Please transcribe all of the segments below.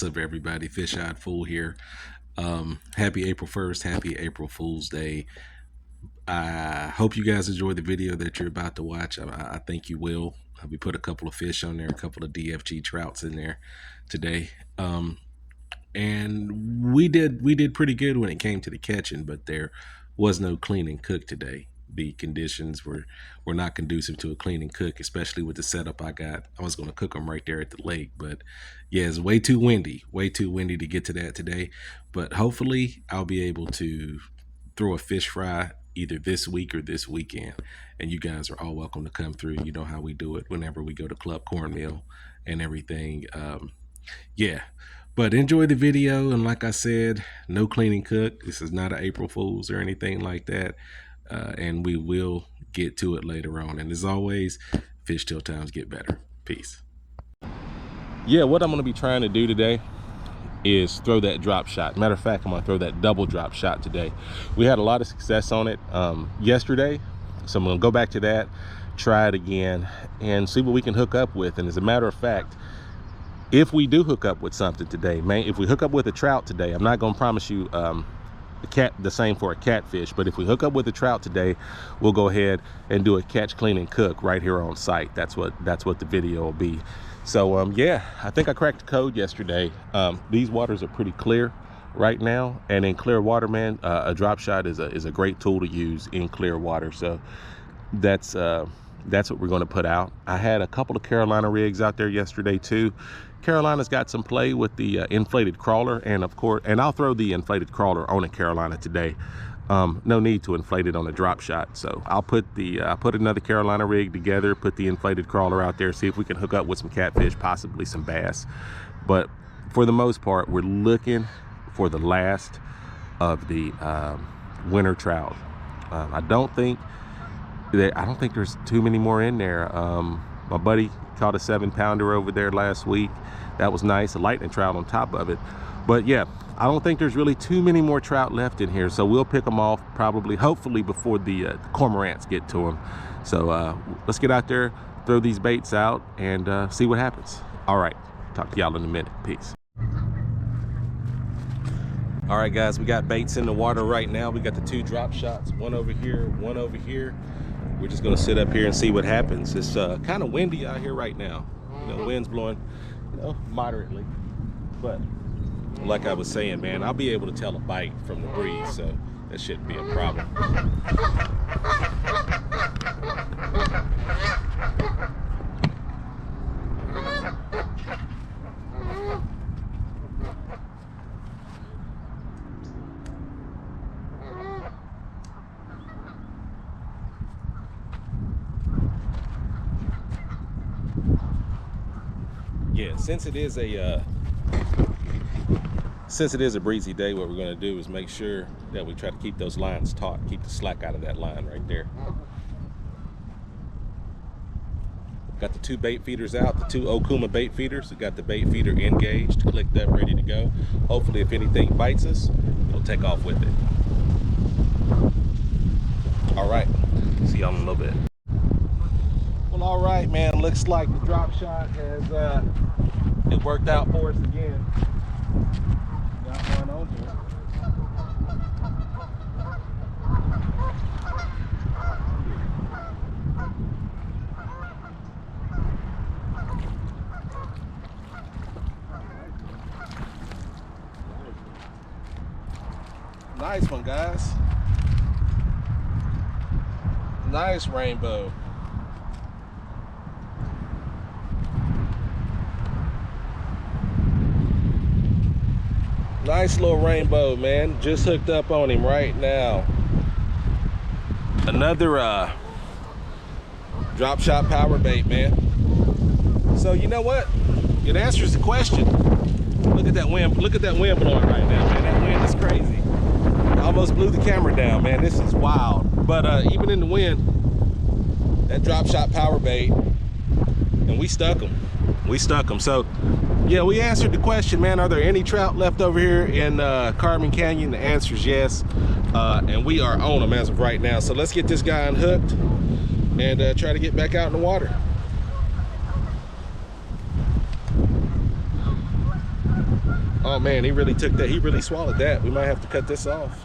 What's up, everybody? Fish Eyed Fool here. Happy April 1st. Happy April Fool's Day. I hope you guys enjoy the video that you're about to watch. I think you will. We put a couple of fish on there, a couple of DFG trouts in there today. And we did pretty good when it came to the catching, but there was no clean and cook today. The conditions were not conducive to a clean and cook, especially with the setup I got. I was going to cook them right there at the lake, but yeah, it's way too windy to get to that today. But hopefully I'll be able to throw a fish fry either this week or this weekend, and you guys are all welcome to come through. You know how we do it whenever we go to Club Cornmeal and everything. Yeah, but enjoy the video, and like I said, no clean and cook. This is not an April Fool's or anything like that. And we will get to it later on. And as always, fish till times get better. Peace. Yeah, what I'm going to be trying to do today is throw that drop shot. Matter of fact, I'm going to throw that double drop shot today. We had a lot of success on it yesterday, so I'm going to go back to that, try it again, and see what we can hook up with. And as a matter of fact, if we do hook up with something today, man, if we hook up with a trout today, I'm not going to promise you the same for a catfish, but if we hook up with a trout today, we'll go ahead and do a catch, clean, and cook right here on site. That's what the video will be. So yeah, I think I cracked the code yesterday. These waters are pretty clear right now, and in clear water, man, a drop shot is a great tool to use in clear water. So that's what we're going to put out. I had a couple of Carolina rigs out there yesterday too. Carolina's got some play with the inflated crawler, and of course, and I'll throw the inflated crawler on a Carolina today. No need to inflate it on a drop shot, so I'll put another Carolina rig together, put the inflated crawler out there, see if we can hook up with some catfish, possibly some bass. But for the most part, we're looking for the last of the winter trout. I don't think there's too many more in there. My buddy caught a 7-pounder over there last week. That was nice, a lightning trout on top of it. But yeah, I don't think there's really too many more trout left in here, so we'll pick them off hopefully before the cormorants get to them. So let's get out there, throw these baits out, and see what happens. All right, talk to y'all in a minute. Peace. All right, guys, we got baits in the water right now. We got the 2 drop shots, one over here, one over here. We're just gonna sit up here and see what happens. It's kind of windy out here right now. You know, wind's blowing, moderately. But like I was saying, man, I'll be able to tell a bite from the breeze, so that shouldn't be a problem. Yeah, since it is a breezy day, what we're going to do is make sure that we try to keep those lines taut, keep the slack out of that line right there. Got the 2 bait feeders out, the 2 Okuma bait feeders. We got the bait feeder engaged, clicked up, ready to go. Hopefully, if anything bites us, it'll take off with it. All right, see y'all in a little bit. Well, all right, man, looks like the drop shot has it worked out for us again. Got one on here. Nice one, guys. Nice rainbow. Nice little rainbow, man. Just hooked up on him right now. Another drop shot power bait, man. So you know what? It answers the question. Look at that wind. Look at that wind blowing right now, man. That wind is crazy. Almost blew the camera down, man. This is wild. But even in the wind, that drop shot power bait, and we stuck them. So yeah, we answered the question, man. Are there any trout left over here in Carmen Canyon? The answer is yes, and we are on them as of right now. So let's get this guy unhooked and try to get back out in the water. Oh man, he really took that. He really swallowed that. We might have to cut this off.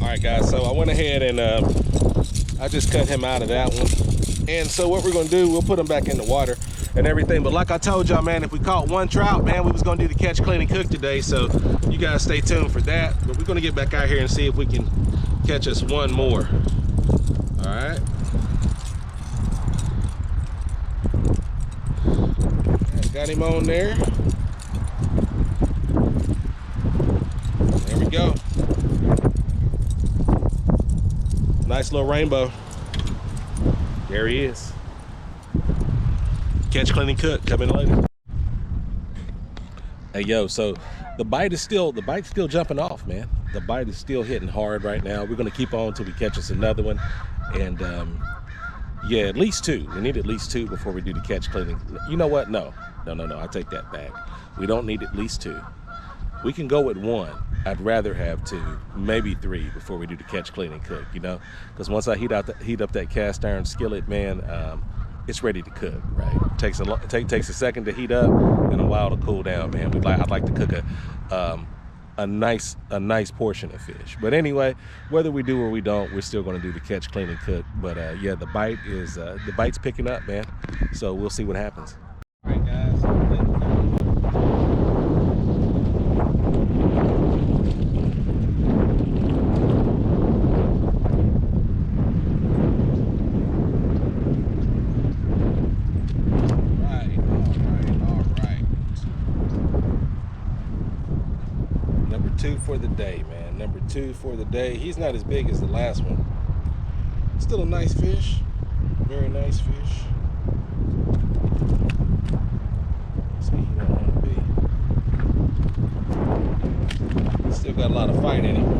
Alright guys, so I went ahead and I just cut him out of that one. And so what we're gonna do, we'll put him back in the water and everything. But like I told y'all, man, if we caught one trout, man, we was gonna do the catch, clean, and cook today. So you guys stay tuned for that. But we're gonna get back out here and see if we can catch us one more. Alright. Got him on there. There we go. Nice little rainbow. There he is. Catch, clean, and cook coming later. Hey yo, so the bite's still jumping off, man. The bite is still hitting hard right now. We're gonna keep on until we catch us another one. And yeah, at least two. We need at least two before we do the catch, cleaning. You know what? No, I take that back. We don't need at least two. We can go with one. I'd rather have two, maybe three before we do the catch, clean, and cook, you know? Because once I heat up that cast iron skillet, man, it's ready to cook, right? Takes a second to heat up and a while to cool down, man. I'd like to cook a nice portion of fish. But anyway, whether we do or we don't, we're still going to do the catch, clean, and cook. But yeah, the bite's picking up, man. So we'll see what happens. All right, guys. Two for the day, man. Number two for the day. He's not as big as the last one. Still a nice fish. Very nice fish. See, he don't want to be. Still got a lot of fight in him.